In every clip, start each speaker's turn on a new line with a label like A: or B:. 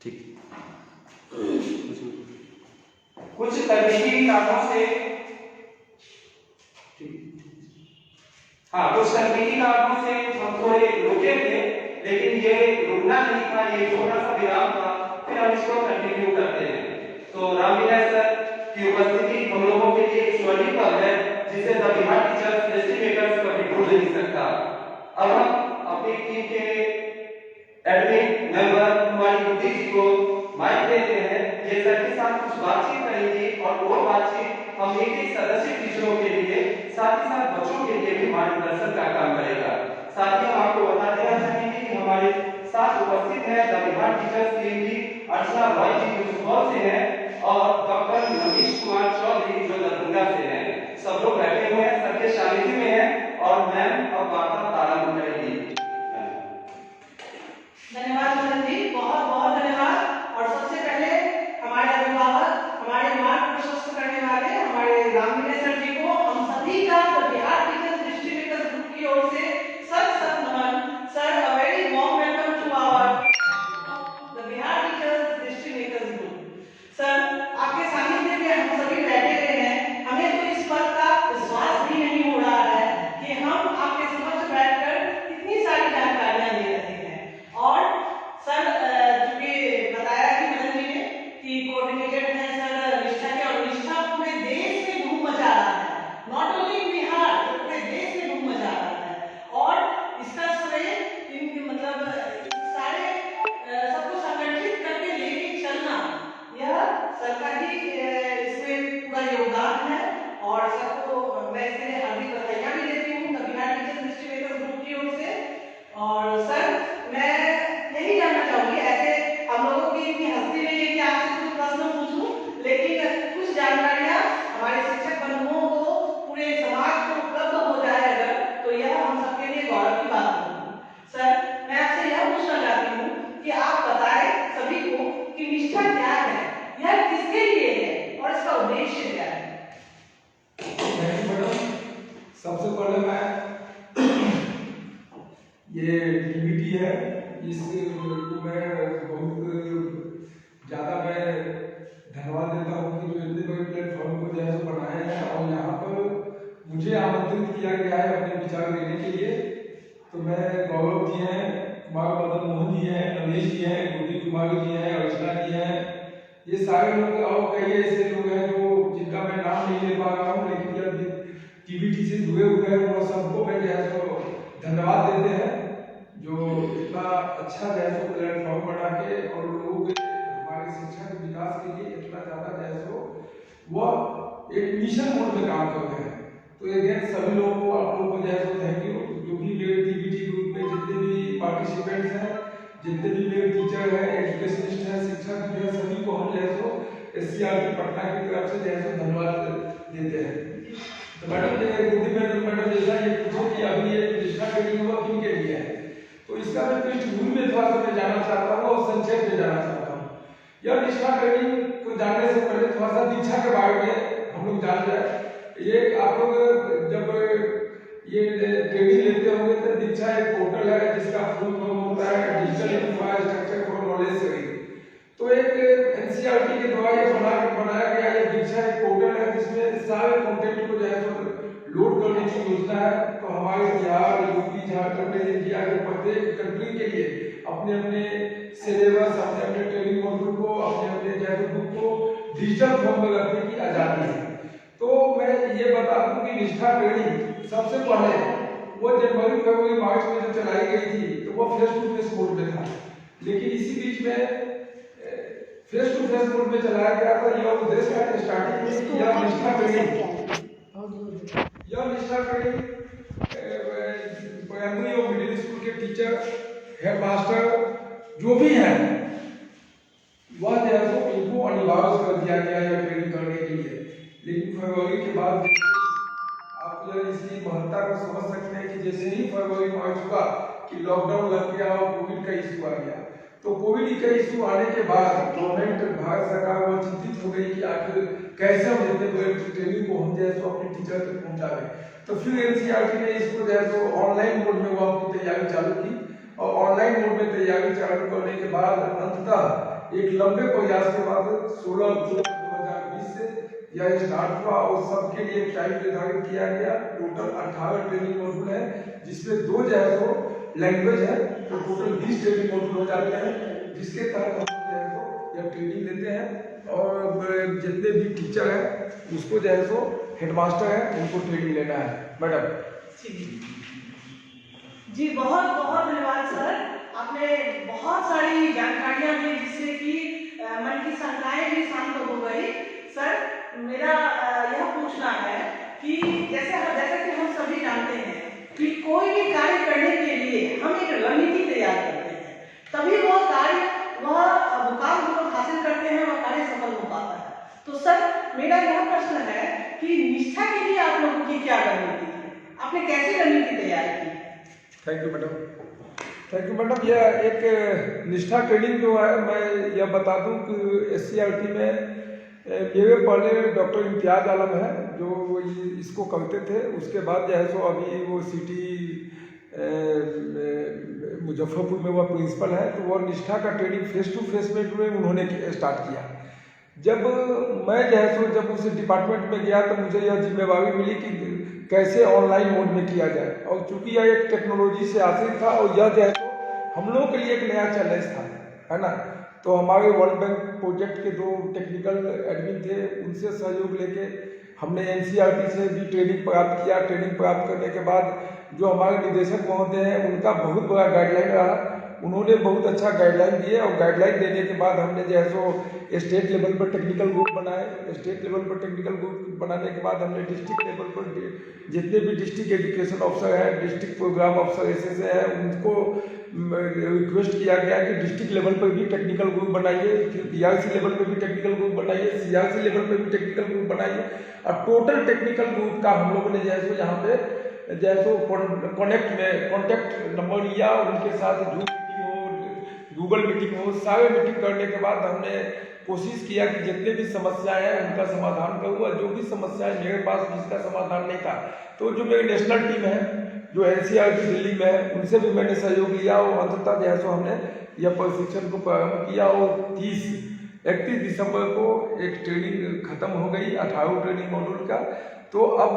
A: ठीक।
B: कुछ तकनीकी कारणों से कुछ तकनीकी कारणों से हम थोड़े रुके थे, लेकिन ये रुकना नहीं था, ये छोटा सा विराम था, फिर हम इसको कंटिन्यू करते हैं। तो रामविलास सर की उपस्थिति हम लोगों के लिए एक स्वर्णिम पल है, जिसे the Bihar teachers history makers कभी भूल नहीं सकता। अब हम अपनी टीम के एडमिन मेंबर कुमारी बुद्धि जी को माइक देते हैं। ये सर के साथ कुछ बातचीत करेंगे और वो बातचीत हम एक सदस्य टीचरों के लिए, साथ ही साथ बच्चों के लिए भी मार्गदर्शन का काम करेगा। साथ ही हम आपको बता देना चाहेंगे कि हमारे साथ उपस्थित है द बिहार टीचर्स टीम की अर्चना रॉय जी जो सुपौल से है, और डॉक्टर मनीष कुमार चौधरी जो दरभंगा से है। सब लोग बैठे हुए हैं, सबके सानिध्य में है, और मैम अब वार्ता प्रारंभ करेंगी।
C: धन्यवाद मदन जी, बहुत बहुत धन्यवाद। और सबसे पहले हमारे अभिभावक, हमारे मार्ग प्रशस्त करने वाले हमारे रामविलास सर जी को हम सभी का Bihar teachers history makers group की ओर से सत नमन। Sir, a very warm welcome to our the Bihar teachers history makers group. Sir, आपके सानिध्य में हम सभी बैठे हुए हैं। हमें तो इस बात का विश्वास भी नहीं हो रहा है कि हम आपके समक्ष बैठकर इतनी सारी जानकारियां दे रहे हैं। और सर, चूंकि बताया कि मदन जी ने कि कोऑर्डिनेटेड है सर निष्ठा के, और निष्ठा पूरे देश में धूम मचा रहा है, नॉट ओनली इन बिहार तो पूरे देश में धूम मचा रहा है। और इसका श्रेय इन मतलब सारे सबको संगठित करके लेके चलना, यह सर का ही इसमें पूरा योगदान है। और सबको मैं इसके लिए हार्दिक बधाइयां भी देती हूँ the Bihar teachers history makers group की ओर से। और सर, मैं यही जानना चाहूंगी, ऐसे हम लोगों की इतनी हस्ती नहीं है कि आपसे कुछ प्रश्न पूछूं, लेकिन कुछ जानकारियां हमारे शिक्षक बंधुओं को, पूरे समाज को उपलब्ध हो जाए अगर, तो यह हम सबके लिए गौरव की बात होगी। सर, मैं आपसे यह पूछना चाहती हूँ कि आप बताएं सभी को कि निष्ठा क्या है, यह किसके लिए है और इसका उद्देश्य क्या है।
D: सबसे पहले मैं ये टीबीटी है, इस को मैं बहुत ज़्यादा मैं धन्यवाद देता हूँ कि जो इतने बड़े प्लेटफॉर्म को जो है सो बनाया है, और यहाँ पर मुझे आमंत्रित किया गया है अपने विचार देने के लिए। तो मैं गौरव जी हैं, कुमार मदन मोहन जी हैं, रमेश जी हैं, गुड्डी कुमारी जी हैं, अर्चना जी हैं, ये सारे लोग और कई ऐसे लोग हैं जो जिनका मैं नाम नहीं ले पा रहा हूँ, लेकिन जब टीबीटी से जुड़े हुए हैं वो सबको मैं जो है सो धन्यवाद देते हैं, जो इतना अच्छा जो है सो प्लेटफॉर्म बना के और लोग हमारे शिक्षा के विकास के लिए इतना ज़्यादा जो है सो वह एक मिशन मोड में काम कर रहे हैं। तो अगेन सभी लोगों को, आप लोगों को जो है सो थैंक यू। जो भी मेरे टीबीटी ग्रुप में जितने भी पार्टिसिपेंट्स हैं, जितने भी मेरे टीचर हैं, एजुकेशनिस्ट हैं, शिक्षक जो है, सभी को हम जो है सो SCRT पटना की तरफ से जो है सो धन्यवाद देते हैं। तो मैडम जैसा ये पूछो कि अभी ये निष्ठा ट्रेनिंग हुआ किन के लिए है, तो इसका मैं पृष्ठभूमि में थोड़ा सा मैं जानना चाहता हूँ और संक्षेप में जानना चाहता हूँ। यह निष्ठा ट्रेनिंग को जानने से पहले थोड़ा सा दीक्षा के बारे में हम लोग जान जाए। ये आप लोग जब ये ट्रेनिंग लेते होंगे तो दीक्षा एक पोर्टल है जिसका फुल फॉर्म होता है digital infrastructure for knowledge sharing. तो एक NCERT के द्वारा ये बनाया गया ये दीक्षा एक पोर्टल है जिसमें सारे कंटेंट को जो है लोड करने की योजना है। तो हमारे बिहार, यूपी, झारखंड में इंडिया के प्रत्येक कंट्री के लिए अपने अपने सिलेबस, अपने अपने ट्रेनिंग मॉड्यूल को, अपने अपने जैसे बुक को डिजिटल फॉर्म में रखने की आजादी है। तो मैं ये बता दूं कि निष्ठा ट्रेनिंग सबसे पहले वो जनवरी, फरवरी, मार्च में जो चलाई गई थी तो वो फेस टू फेस मोड में था, लेकिन इसी बीच में फेस टू फेस मोड में चलाया गया था। यह उद्देश्य है स्टार्टिंग में यह निष्ठा ट्रेनिंग प्राइमरी और मिडिल स्कूल के टीचर, हेड मास्टर जो भी हैं वह जो है सो इनको अनिवार्य कर दिया गया है ट्रेनिंग करने के लिए। लेकिन फरवरी के बाद आप जो इसकी महत्ता को समझ सकते हैं कि जैसे ही फरवरी मार्च हुआ कि लॉकडाउन लग गया और कोविड का इशू आ गया, तो कोविड का इशू आने के बाद गवर्नमेंट, भारत सरकार वो चिंतित हो गई कि आखिर कैसे हम इतने बड़े ट्रेनिंग को हम जो है सो अपने टीचर तक पहुंचावे। तो फिर NCERT ने इसको जो है सो ऑनलाइन मोड में वो अपनी तैयारी चालू की, और ऑनलाइन मोड में तैयारी चालू करने के बाद अंततः एक लंबे प्रयास के बाद 16 अक्टूबर 2020 से यह स्टार्ट हुआ और सबके लिए एक टाइम निर्धारित किया गया। टोटल 18 ट्रेनिंग मॉड्यूल है, जिसमें 2 जो है सो लैंग्वेज है, तो टोटल 20 ट्रेनिंग मॉड्यूल हो जाते हैं, जिसके तहत हम जो है सो यह ट्रेनिंग देते हैं। और जितने भी टीचर हैं उसको जो है सो हेडमास्टर है उनको ट्रेनिंग लेना है। मैडम
C: जी बहुत बहुत धन्यवाद सर, आपने बहुत सारी जानकारियां दी जिससे कि मन की शंकाएं भी शांत हो गई। सर मेरा यह पूछना है कि जैसा कि हम सभी जानते हैं कि कोई भी कार्य करने के लिए हम एक रणनीति तैयार करते हैं, तभी वह कार्य मुकाम हम लोग हासिल करते हैं, वह कार्य सफल हो पाता है। तो सर मेरा यह प्रश्न है कि निष्ठा के लिए आप लोगों की क्या रणनीति है, आपने कैसे रणनीति तैयार की?
D: Thank you madam. यह एक निष्ठा ट्रेनिंग जो है, मैं यह बता दूं कि SCRT में मेरे पहले डॉक्टर इम्तियाज आलम है जो इसको करते थे। उसके बाद जो है सो अभी वो सिटी मुजफ्फरपुर में वह प्रिंसिपल है, तो वह निष्ठा का ट्रेनिंग फेस टू फेस में उन्होंने स्टार्ट किया। जब मैं जो है सो जब उस डिपार्टमेंट में गया तो मुझे यह जिम्मेवारी मिली कि कैसे ऑनलाइन मोड में किया जाए, और चूंकि यह एक टेक्नोलॉजी से आश्रित था और यह जो है हम लोगों के लिए एक नया चैलेंज था, है ना। तो हमारे वर्ल्ड बैंक प्रोजेक्ट के 2 टेक्निकल एडमिन थे, उनसे सहयोग लेके हमने NCERT से भी ट्रेनिंग प्राप्त किया। ट्रेनिंग प्राप्त करने के बाद जो हमारे निदेशक महोदय हैं उनका बहुत बड़ा गाइडलाइन रहा, उन्होंने बहुत अच्छा गाइडलाइन दिए। और गाइडलाइन देने के बाद हमने जो है सो स्टेट लेवल पर टेक्निकल ग्रुप बनाए। स्टेट लेवल पर टेक्निकल ग्रुप बनाने के बाद हमने डिस्ट्रिक्ट लेवल पर जितने भी डिस्ट्रिक्ट एजुकेशन ऑफिसर हैं, डिस्ट्रिक्ट प्रोग्राम ऑफिसर SSA है, उनको रिक्वेस्ट किया गया कि डिस्ट्रिक्ट लेवल पर भी टेक्निकल ग्रुप बनाइए, फिर BRC लेवल पर भी टेक्निकल ग्रुप बनाइए, CRC लेवल पर भी टेक्निकल ग्रुप बनाइए। और टोटल टेक्निकल ग्रुप का हम लोगों ने जो है सो यहाँ पे जो है सो कॉन्टेक्ट नंबर लिया, उनके साथ जूम मीटिंग हो, गूगल मीटिंग हो, सारे मीटिंग करने के बाद हमने कोशिश किया कि जितने भी समस्याएं हैं उनका समाधान करूँ। जो भी समस्याएं मेरे पास जिसका समाधान नहीं था, तो जो मेरी नेशनल टीम है जो NCERT दिल्ली में है, उनसे भी मैंने सहयोग लिया और अंततः जो है सो हमने यह प्रशिक्षण को प्रारंभ किया। और 31 दिसंबर को एक ट्रेनिंग खत्म हो गई 18 ट्रेनिंग मॉड्यूल का। तो अब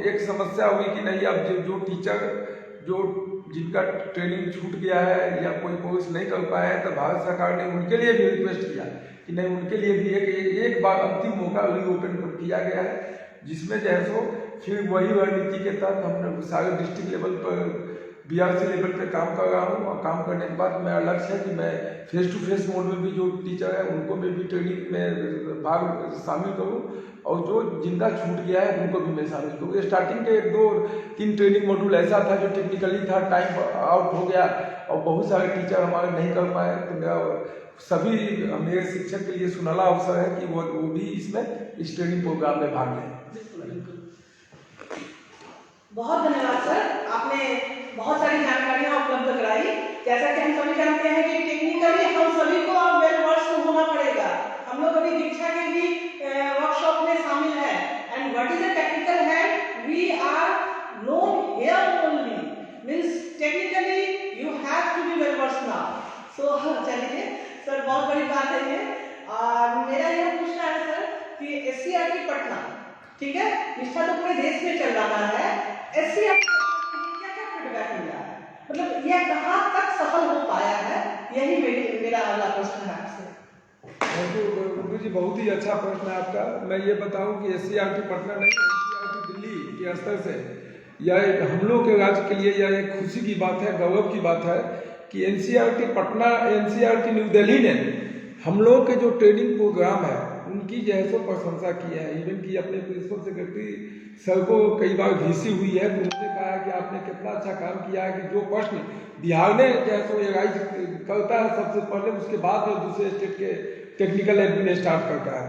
D: एक समस्या हुई कि नहीं, अब जो टीचर जिनका ट्रेनिंग छूट गया है या कोई कोर्स नहीं कर पाया है, तो भारत सरकार ने उनके लिए भी रिक्वेस्ट किया कि नहीं, उनके लिए भी एक बार अंतिम मौका रीओपन किया गया है, जिसमें जो है सो फिर वही रणनीति के तहत हमने सारे डिस्ट्रिक्ट लेवल पर BRC लेवल पे काम कर रहा हूँ। और काम करने के बाद मेरा लक्ष्य है कि मैं फेस टू फेस मोड में भी जो टीचर है उनको मैं भी ट्रेनिंग में भाग शामिल करूँ, और जो जिनका छूट गया है उनको भी मैं शामिल करूँ। स्टार्टिंग के 2-3 ट्रेनिंग मॉड्यूल ऐसा था जो टेक्निकली था, टाइम आउट हो गया और बहुत सारे टीचर हमारे नहीं कर पाए। तो मेरा सभी मेरे शिक्षक के लिए सुनहरा अवसर है कि वो भी इसमें इस ट्रेनिंग प्रोग्राम में भाग लें।
C: बहुत धन्यवाद सर, आपने बहुत सारी जानकारियां उपलब्ध कराई। जैसा कि हम सभी जानते हैं कि टेक्निकली हम सभी को अब वेल वर्स्ड होना पड़ेगा। हम लोग अभी दीक्षा के भी वर्कशॉप में शामिल है। And what is the technical hand, we are known here only, means technically you have to be well versed now. So चलिए सर, बहुत बड़ी बात है ये। मेरा यह पूछना है सर कि SCRT पटना, ठीक है, निष्ठा तो पूरे देश में चल रहा है, SCRT क्या फीडबैक मिला है, मतलब यह कहाँ तक सफल हो पाया है, यही मेरा अगला प्रश्न है आपसे।
D: गुरु जी, बहुत ही अच्छा प्रश्न है आपका। मैं ये बताऊं कि SCRT पटना नहीं, NCERT दिल्ली के स्तर से यह हम लोग के राज्य के लिए यह एक खुशी की बात है, गौरव की बात है कि NCERT Patna, NCERT new Delhi ने हम लोग के जो ट्रेनिंग प्रोग्राम है उनकी जो है सो प्रशंसा की है। इवन की अपने प्रिंसिपल सेक्रेटरी सर को कई बार VC हुई है, तो उन्होंने कहा है कि आपने कितना अच्छा काम किया है कि जो प्रश्न बिहार में जो है सो एराइज करता है सबसे पहले, उसके बाद में दूसरे स्टेट के टेक्निकल एडमिन स्टार्ट करता है।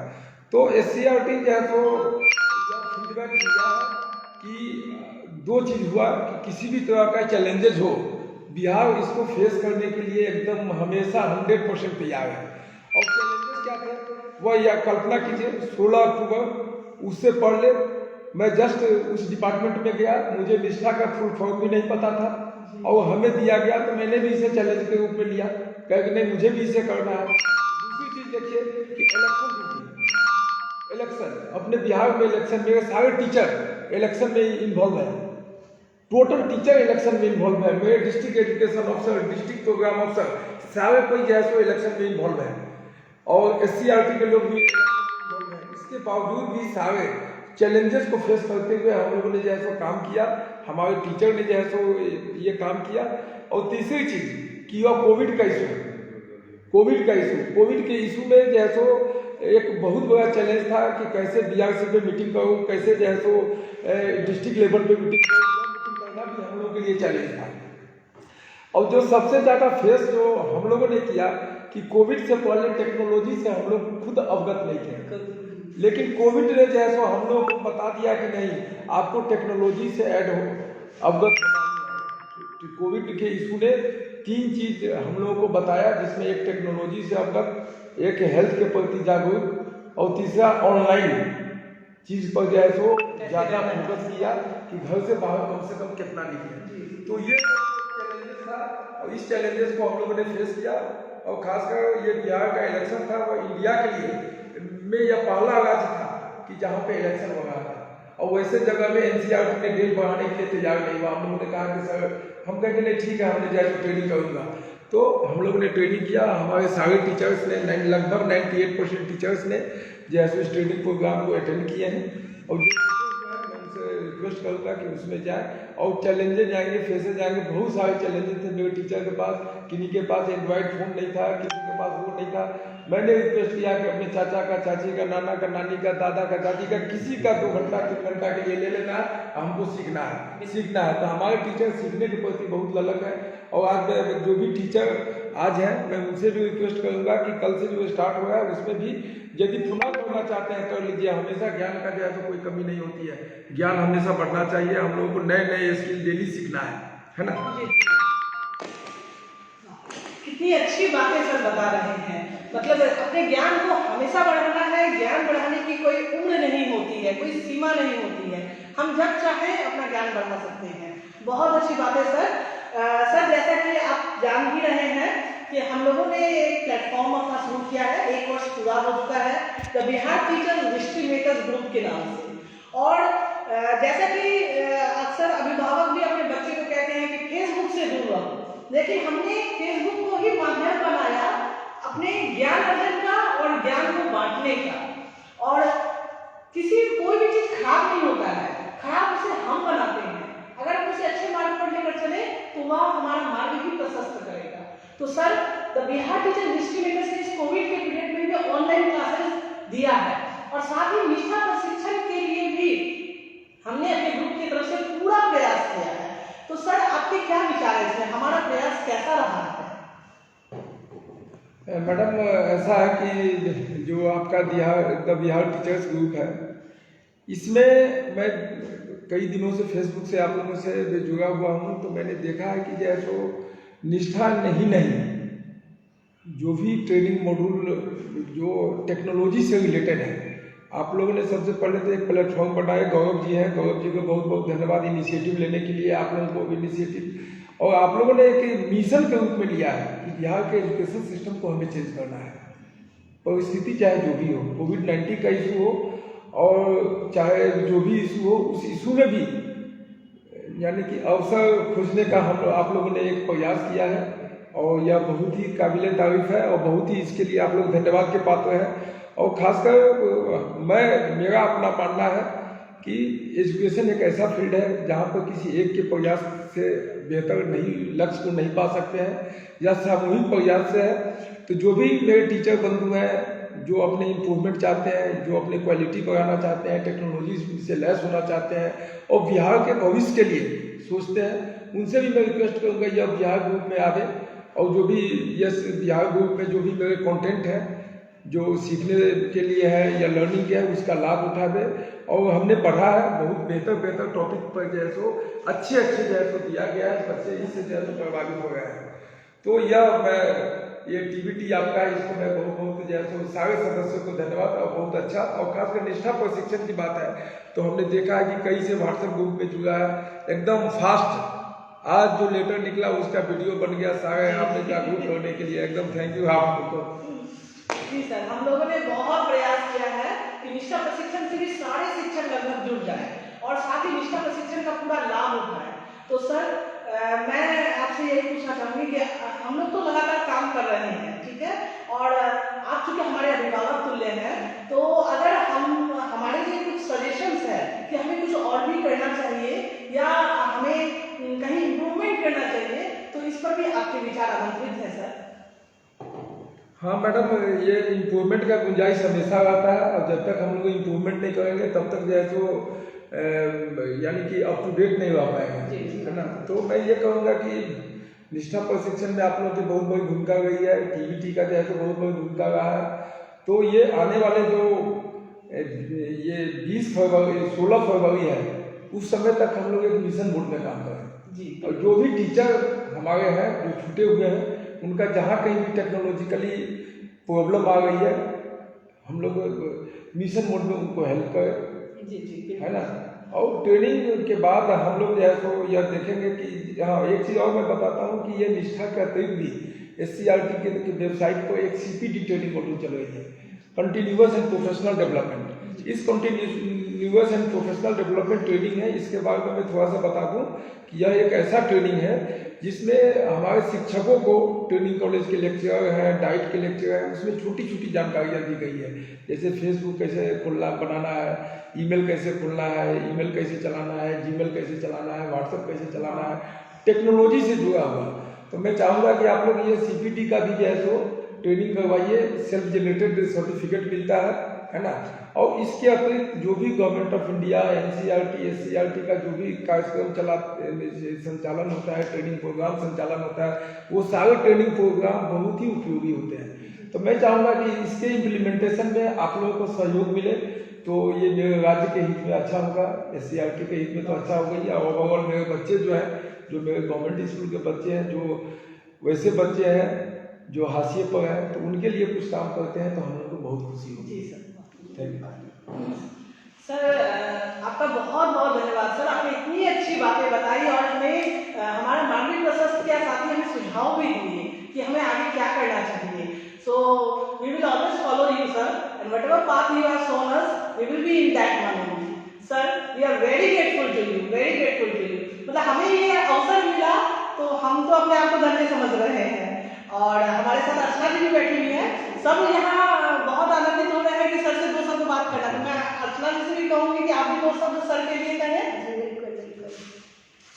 D: तो SCRT जो है सो फीडबैक दिया है कि 2 चीज़ हुआ कि किसी भी तरह का चैलेंजेस हो, बिहार इसको फेस करने के लिए एकदम हमेशा 100% तैयार है। और चैलेंजेस क्या थे वह यह कल्पना कीजिए, 16 अक्टूबर उससे पहले मैं जस्ट उस डिपार्टमेंट में गया, मुझे निष्ठा का फुल फॉर्म भी नहीं पता था और हमें दिया गया, तो मैंने भी इसे चैलेंज के रूप में लिया, कहा कि नहीं मुझे भी इसे करना है। दूसरी चीज देखिए कि इलेक्शन अपने बिहार में इलेक्शन मेरे सारे टीचर इलेक्शन में इन्वॉल्व है, टोटल टीचर इलेक्शन में इन्वॉल्व है, मेरे district education officer, district programme officer सारे कोई जो है सो इलेक्शन में इन्वॉल्व है, और SCRT के लोग भी इन्वॉल्व है। इसके बावजूद भी सारे चैलेंजेस को फेस करते हुए हम लोगों ने जो है सो काम किया, हमारे टीचर ने जो है सो ये काम किया। और तीसरी चीज कि वह कोविड का इशू में जो है सो एक बहुत बड़ा चैलेंज था कि कैसे BRC पे मीटिंग करूँ, कैसे जो है सो डिस्ट्रिक्ट लेवल पे मीटिंग करना भी हम लोगों के लिए चैलेंज था। और जो सबसे ज़्यादा फेस जो हम लोगों ने किया कि कोविड से पहले टेक्नोलॉजी से हम लोग खुद अवगत नहीं थे, लेकिन कोविड ने जो है सो हम लोग को बता दिया कि नहीं आपको टेक्नोलॉजी से अवगत होना है। कोविड के इशू ने 3 चीज हम लोगों को बताया, जिसमें एक टेक्नोलॉजी से अवगत, एक हेल्थ के प्रति जागरूक, और तीसरा ऑनलाइन चीज पर जो है सो ज़्यादा फोकस किया कि घर से बाहर कम से कम कितना निकले। तो ये चैलेंजेस था और इस चैलेंजेस को हम लोगों ने फेस किया। और खासकर ये बिहार का इलेक्शन था वो इंडिया के लिए में यह पहला राज्य था कि जहाँ पे इलेक्शन हो रहा था, और वैसे जगह में NCRT ने डेट बढ़ाने के लिए तैयार नहीं हुआ। हम लोगों ने कहा कि सर हम कहेंगे नहीं ठीक है, हमने जाकर ट्रेनिंग करूँगा। तो हम लोगों ने ट्रेनिंग किया, हमारे सारे टीचर्स ने लगभग 98% टीचर्स ने जैसे इस ट्रेनिंग प्रोग्राम को अटेंड किए हैं। और जो मैं उनसे रिक्वेस्ट करूँगा कि उसमें जाए और चैलेंजेस जाएंगे, फेसेस जाएंगे। बहुत सारे चैलेंजेस थे मेरे टीचर के पास, किन्हीं के पास एंड्रॉइड फ़ोन नहीं था, किसी के पास वो नहीं था। मैंने रिक्वेस्ट किया कि अपने चाचा का, चाची का, नाना का, नानी का, दादा का, दादी का, किसी का 2 घंटा 3 घंटा के लिए ले लेना है, हमको सीखना है। तो हमारे टीचर सीखने के प्रति बहुत ललक है। और आज जो भी टीचर आज है मैं उनसे भी रिक्वेस्ट करूंगा कि कल से जो स्टार्ट हो रहा है उसमें भी यदि पुनः करना चाहते हैं कर लीजिए। हमेशा ज्ञान का जो है तो कोई कमी नहीं होती है, ज्ञान हमेशा बढ़ना चाहिए। हम लोगों को नए नए स्किल डेली सीखना है ना।
C: कितनी अच्छी बातें सर बता रहे हैं। मतलब अपने ज्ञान को हमेशा बढ़ाना है, ज्ञान बढ़ाने की कोई उम्र नहीं होती है, कोई सीमा नहीं होती है, हम जब चाहें अपना ज्ञान बढ़ा सकते हैं। बहुत अच्छी बात है सर। सर जैसा कि आप जान ही रहे हैं कि हम लोगों ने एक प्लेटफॉर्म अपना शुरू किया है, 1 वर्ष पूरा हो चुका है, the Bihar teachers history makers group के नाम से। और जैसा कि अक्सर अभिभावक भी अपने बच्चे को कहते हैं कि फेसबुक से दूर रहो, लेकिन हमने फेसबुक को ही माध्यम बनाया अपने ज्ञान अर्जन का और ज्ञान को बांटने का। और कोई भी चीज खराब नहीं होता है, खराब उसे हम बनाते हैं। अगर हम उसे अच्छे मार्ग पर लेकर चले तो वह हमारा मार्ग भी प्रशस्त करेगा। तो sir the Bihar teacher history makers ने इस कोविड के पीरियड में भी ऑनलाइन क्लासेस दिया है, और साथ ही निष्ठा प्रशिक्षण के लिए भी हमने अपने ग्रुप की तरफ से पूरा प्रयास किया है। तो सर आपके क्या विचार है इसमें, हमारा प्रयास कैसा रहा है?
D: मैडम ऐसा है कि जो आपका बिहार टीचर्स ग्रुप है, इसमें मैं कई दिनों से फेसबुक से आप लोगों से जुड़ा हुआ हूँ। तो मैंने देखा है कि जैसो निष्ठा नहीं जो भी ट्रेनिंग मॉड्यूल जो टेक्नोलॉजी से रिलेटेड है, आप लोगों ने सबसे पहले तो एक प्लेटफॉर्म बनाया। गौरव जी हैं, गौरव जी को बहुत बहुत धन्यवाद इनिशिएटिव लेने के लिए। आप लोगों को इनिशिएटिव और आप लोगों ने एक मिशन के रूप में लिया है कि बिहार के एजुकेशन सिस्टम को हमें चेंज करना है। परिस्थिति चाहे जो भी हो, कोविड-19 का इशू हो और चाहे जो भी इशू हो, उस इशू में भी यानी कि अवसर खोजने का आप लोगों ने एक प्रयास किया है, और यह बहुत ही काबिल तारीफ है और बहुत ही इसके लिए आप लोग धन्यवाद के पात्र हैं। और खासकर मेरा अपना मानना है कि एजुकेशन एक ऐसा फील्ड है जहाँ पर किसी एक के प्रयास से बेहतर लक्ष्य को नहीं पा सकते हैं, या सामूहिक प्रयास से है। तो जो भी मेरे टीचर बंधु हैं जो अपने इम्प्रूवमेंट चाहते हैं, जो अपने क्वालिटी बढ़ाना चाहते हैं, टेक्नोलॉजी से लैस होना चाहते हैं और बिहार के भविष्य के लिए सोचते हैं, उनसे भी मैं रिक्वेस्ट करूँगा यह बिहार ग्रुप में आवे। और जो भी बिहार ग्रुप में जो भी मेरे कंटेंट है जो सीखने के लिए है या लर्निंग के है, उसका लाभ उठावे। और हमने पढ़ा है बहुत बेहतर टॉपिक पर जो है सो अच्छे जो है सो दिया गया है, बच्चे इससे जो है सो प्रभावित हो गए हैं। तो ये एक्टिविटी आपका, इसको मैं बहुत जो है सो सारे सदस्यों को धन्यवाद और बहुत अच्छा। और खासकर निष्ठा प्रशिक्षण की बात है तो हमने देखा है कि कई से व्हाट्सएप ग्रुप में जुड़ा है एकदम फास्ट। आज जो लेटर निकला उसका वीडियो बन गया, सारे आपने जागरूक होने के लिए एकदम थैंक यू आपको।
C: सर, हम लोगों ने बहुत प्रयास किया है कि निष्ठा प्रशिक्षण से भी सारे शिक्षक लगभग जुड़ जाए और साथ ही निष्ठा प्रशिक्षण का पूरा लाभ उठाए। तो सर मैं आपसे यही पूछना चाहूंगी कि हम लोग तो लगातार काम कर रहे हैं, ठीक है, और आप चूंकि हमारे अभिभावक तुल्य हैं, तो अगर हमारे लिए कुछ सजेशंस है कि हमें कुछ और भी करना चाहिए या हमें कहीं इम्प्रूवमेंट करना चाहिए, तो इस पर भी आपके विचार आमंत्रित है सर।
D: हाँ मैडम, ये इम्प्रूवमेंट का गुंजाइश हमेशा रहता है, और जब तक हम लोग इम्प्रूवमेंट नहीं करेंगे तब तक जो है तो यानी कि अप टू डेट नहीं रह पाएंगे, है ना। तो मैं ये कहूँगा कि निष्ठा प्रशिक्षण में आप लोगों की बहुत बड़ी भूमिका रही है, टीवीटी का जो है तो बहुत बड़ी भूमिका रहा है। तो ये आने वाले जो ये 16 फरवरी है, उस समय तक हम लोग एक मिशन मोड में काम करें
C: जी।
D: और जो भी टीचर हमारे हैं जो छूटे हुए हैं, उनका जहाँ कहीं भी टेक्नोलॉजिकली प्रॉब्लम आ गई है, हम लोग मिशन मोड में उनको हेल्प करें, है ना। और ट्रेनिंग के बाद हम लोग जो है तो यह देखेंगे कि हाँ, एक चीज़ और मैं बताता हूँ कि ये निष्ठा के अतिरिक्त भी SCRT के वेबसाइट पर एक CPD ट्रेनिंग मॉड्यूल चल रही है, कंटिन्यूअस एंड प्रोफेशनल डेवलपमेंट। इस continuous and professional development training है, इसके बारे में मैं थोड़ा सा बता दूँ कि यह एक ऐसा ट्रेनिंग है जिसमें हमारे शिक्षकों को ट्रेनिंग कॉलेज के लेक्चर हैं, डाइट के लेक्चर हैं, उसमें छोटी छोटी जानकारियाँ दी गई है, जैसे फेसबुक कैसे बनाना है, ईमेल कैसे खोलना है, ईमेल कैसे चलाना है, जीमेल कैसे चलाना है, व्हाट्सएप कैसे चलाना है, टेक्नोलॉजी से जुड़ा हुआ। तो मैं चाहूँगा कि आप लोग ये CPD का भी जो है सो ट्रेनिंग करवाइए, सेल्फ जनरेटेड सर्टिफिकेट मिलता है ना। और इसके अतिरिक्त जो भी government of India, NCERT, SCERT का जो भी कार्यक्रम संचालन होता है, ट्रेनिंग प्रोग्राम संचालन होता है, वो सारे ट्रेनिंग प्रोग्राम बहुत ही उपयोगी होते हैं। तो मैं चाहूँगा कि इसके इम्प्लीमेंटेशन में आप लोगों को सहयोग मिले, तो ये मेरे राज्य के हित में अच्छा होगा, SCERT के हित में तो अच्छा होगा ही, और ओवरऑल मेरे बच्चे जो हैं, जो मेरे गवर्नमेंट स्कूल के बच्चे हैं, जो वैसे बच्चे हैं जो हाशिए पर हैं, तो उनके लिए कुछ काम करते हैं तो हम लोग को बहुत खुशी होगी।
C: जी सर,
D: थैंक यू
C: सर। आपका बहुत बहुत धन्यवाद सर, आपने इतनी अच्छी बातें बताई और हमें हमारे मानवीय प्रशस्त के साथ ही हमें सुझाव भी दिए कि हमें आगे क्या करना चाहिए। So we will always follow you sir, and whatever path you have shown us, we will be in that one sir. We are very grateful to you, very grateful to you. मतलब हमें ये अवसर मिला तो हम तो अपने आप को धन्य समझ रहे हैं, और हमारे साथ अर्चना जी भी बैठी हुई है। सब यहाँ बहुत आनंदित हो रहे हैं कि सर से 2 शब्द बात करना। तो मैं अर्चना जी से भी कहूँगी कि आप भी 2 शब्द सर के लिए कहें।
A: बिल्कुल बिल्कुल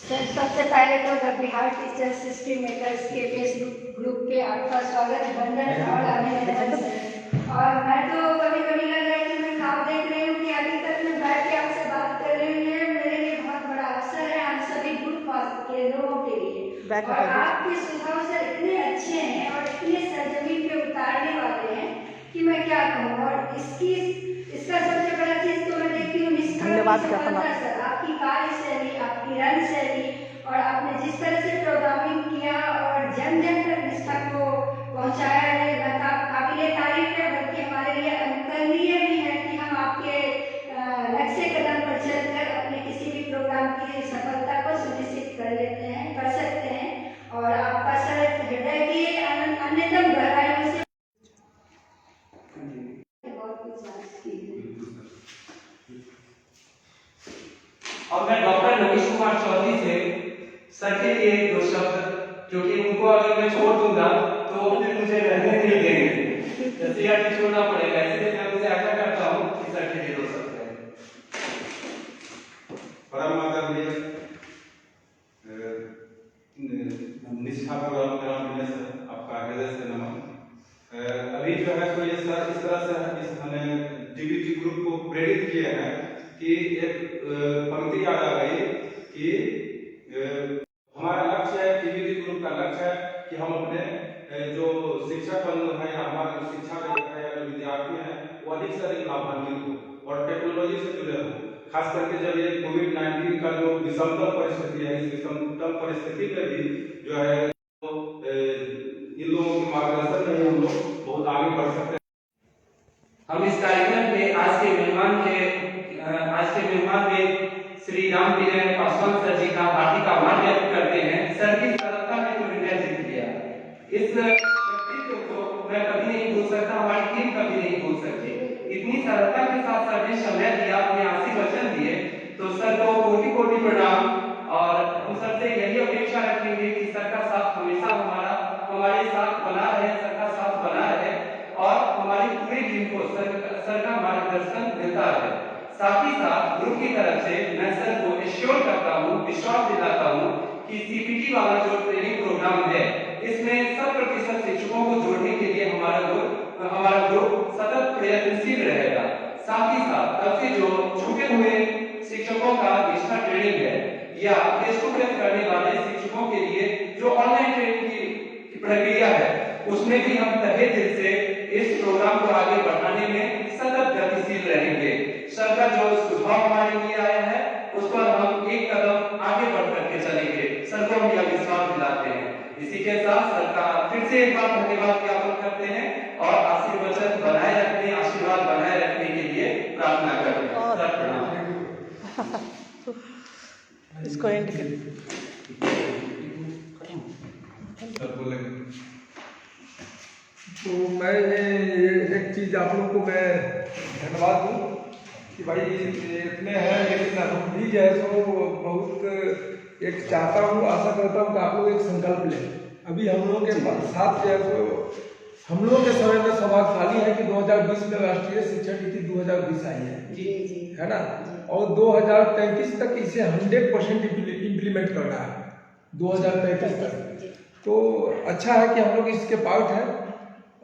A: सर, सबसे पहले तो the Bihar teachers history makers के फेसबुक ग्रुप पे आपका स्वागत, वंदन और अभिनंदन सर। और मैं तो कभी कभी लग रहा है कि मैं ख्वाब देख रही हूँ कि अभी तक मैं बैठ के आपसे बात कर रही हूँ। ये मेरे लिए बहुत बड़ा अवसर है, हम सभी ग्रुप के लोगों के लिए। और आपके सुझाव सर इतने अच्छे हैं और इतने सरजमीन पे उतारने वाले हैं कि मैं क्या कहूँ। और इसका सबसे बड़ा चीज तो मैं देखती हूँ निष्ठा सर, आपकी कार्यशैली, आपकी रंग शैली, और आपने जिस तरह से प्रोग्रामिंग किया और जन जन तक निष्ठा को पहुँचाया है, काबिले तारीफ है, बल्कि हमारे लिए अनुकरणीय भी है कि हम आपके नक्शे कदम पर चलकर अपने किसी भी प्रोग्राम की सफलता को सुनिश्चित कर सकते हैं। और आपका सर हृदय की अन्यतम गहराइयों से बहुत कुछ जानती है।
B: अब मैं डॉक्टर रमेश कुमार चौधरी से सर के लिए 2 शब्द, क्योंकि उनको अगर मैं छोड़ दूंगा तो फिर मुझे रहने नहीं देंगे, SCERT छोड़ना पड़ेगा, इसलिए मैं उनसे आशा करता हूँ कि सर के लिए 2 शब्द कहें।
E: परम आदरणीय निष्ठा प्रोग्राम में सर, आपका हृदय से नमन। अभी जो है तो ये सर इस तरह से हमें TVT ग्रुप को प्रेरित किए हैं कि एक पंक्ति याद आ गई कि हमारा लक्ष्य है, TVT ग्रुप का लक्ष्य है कि हम अपने जो शिक्षक बंधु हैं या हमारे जो शिक्षा है या जो विद्यार्थी हैं वो अधिक से अधिक लाभान्वित हो और टेक्नोलॉजी से जुड़े हो। खास करके जब ये कोविड-19 का जो विषमतर परिस्थिति है, इस विषमतर परिस्थिति में भी जो है इन लोगों के मार्गदर्शन में हम लोग बहुत आगे बढ़ सकते हैं।
B: हम इस कार्यक्रम पे आज के मेहमान में श्री राम विजय पासवान सर जी का हार्दिक आभार व्यक्त करते हैं। सर की सरलता में तो इंडिया जीत लिया। इस व्यक्तित्व को मैं कभी नहीं भूल सकता, हमारी टीम कभी प्रणाम। और हम सबसे यही अपेक्षा रखेंगे कि सर का साथ हमेशा हमारे साथ बना रहे, सर का साथ बना रहे और हमारी पूरी टीम को सर का मार्गदर्शन मिलता रहे। साथ ही साथ ग्रुप की तरफ से मैं सर को एश्योर करता हूँ, विश्वास दिलाता हूँ कि सीपीटी वाला जो ट्रेनिंग प्रोग्राम है इसमें 100% शिक्षकों को जोड़ने के लिए हमारा ग्रुप सतत प्रयत्नशील रहेगा। साथ ही साथ तब से जो छूटे हुए शिक्षकों का निष्ठा ट्रेनिंग है या फेस टू फेस करने वाले शिक्षकों के लिए जो ऑनलाइन ट्रेनिंग की प्रक्रिया है उसमें भी हम तहे दिल से इस प्रोग्राम को आगे बढ़ाने में सतत गतिशील रहेंगे। सर का जो सुझाव हमारे लिए आया है उस पर हम एक कदम आगे बढ़ करके चलेंगे। सर को हम यह विश्वास दिलाते हैं। इसी के साथ सर का फिर से एक बार धन्यवाद ज्ञापन करते हैं और आशीर्वाद बनाए रखने के लिए प्रार्थना करते हैं। सर प्रणाम।
C: इसको एंड कर
E: सर बोले
D: तो मैं एक चीज़ आप लोग को मैं धन्यवाद दूँ कि भाई इतने हैं, लेकिन हम भी जो है सो बहुत एक चाहता हूँ, आशा करता हूँ कि आप लोग एक संकल्प लें। अभी हम लोगों के साथ जो है सो हम लोगों के समय में सौभाग्यशाली है कि 2020 में राष्ट्रीय शिक्षा नीति 2020 आई है, है ना, और 2033 तक इसे 100% इम्प्लीमेंट करना है 2033 तक। तो अच्छा है कि हम लोग इसके पार्ट हैं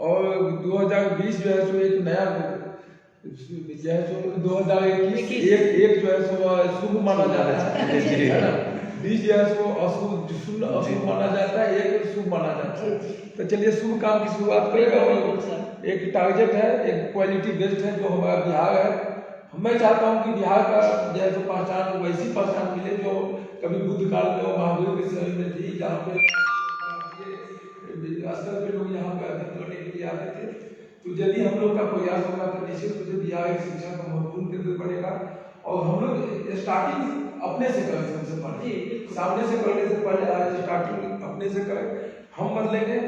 D: और 2020 जो है सो एक नया जो है सो 2021 एक जो है सो शुभ माना जाता है ना, 20 जो है सो अशुभ माना जाता है, एक शुभ माना जाता है। तो चलिए शुभ काम की शुरुआत करेगा और एक टारगेट है, एक क्वालिटी बेस्ड है जो हमारा बिहार है। मैं चाहता हूँ कि बिहार का जो है सो पहचान वैसी पहचान मिले जो कभी बुद्ध काल में और महावीर के समय में थी, जहाँ पे स्तर पे लोग यहाँ पे अध्ययन करने के लिए आते थे। तो यदि हम लोग का प्रयास होगा तो निश्चित रूप से बिहार की शिक्षा का महत्वपूर्ण केंद्र बनेगा। और हम लोग स्टार्टिंग अपने से करें, सबसे पहले सामने से करने से पहले आज स्टार्टिंग अपने से करें। हम बदलेंगे,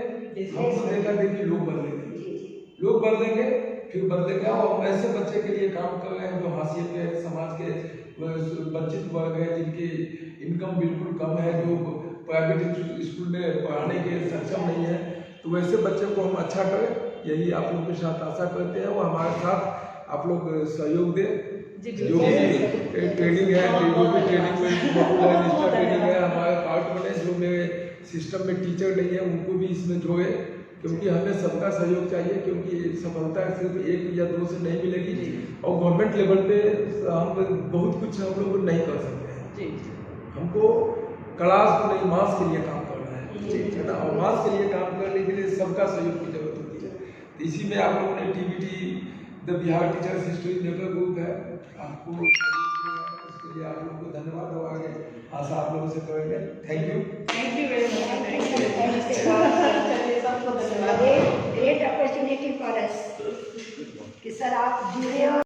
D: हमको देखकर देखिए लोग बदलेंगे फिर बदलेंगे। और ऐसे बच्चे के लिए काम कर रहे हैं जो हाशिए पे है, समाज के वंचित वर्ग है, जिनकी इनकम बिल्कुल कम है, जो प्राइवेट स्कूल में पढ़ाने के सक्षम नहीं है। तो वैसे बच्चे को हम अच्छा करें, यही आप लोगों के साथ आशा करते हैं। और हमारे साथ आप लोग सहयोग दें। जो भी ट्रेनिंग है, जो भी ट्रेनिंग में निष्ठा ट्रेनिंग है, हमारे पार्ट में जो मेरे सिस्टम में टीचर नहीं है उनको भी इसमें जोड़े, क्योंकि हमें सबका सहयोग चाहिए। क्योंकि सफलता सिर्फ एक या दो से नहीं मिलेगी और गवर्नमेंट लेवल पे हम बहुत कुछ हम लोग नहीं कर सकते हैं। हमको क्लास को नहीं, मास के लिए काम करना है ना, और मास के लिए काम करने के लिए सबका सहयोग की जरूरत होती है। तो इसी में आप लोगों ने TBT the Bihar teachers history network group है, आपको इसके लिए आप लोगों को धन्यवाद। और आगे आशा आप लोगों से करेंगे। Thank you.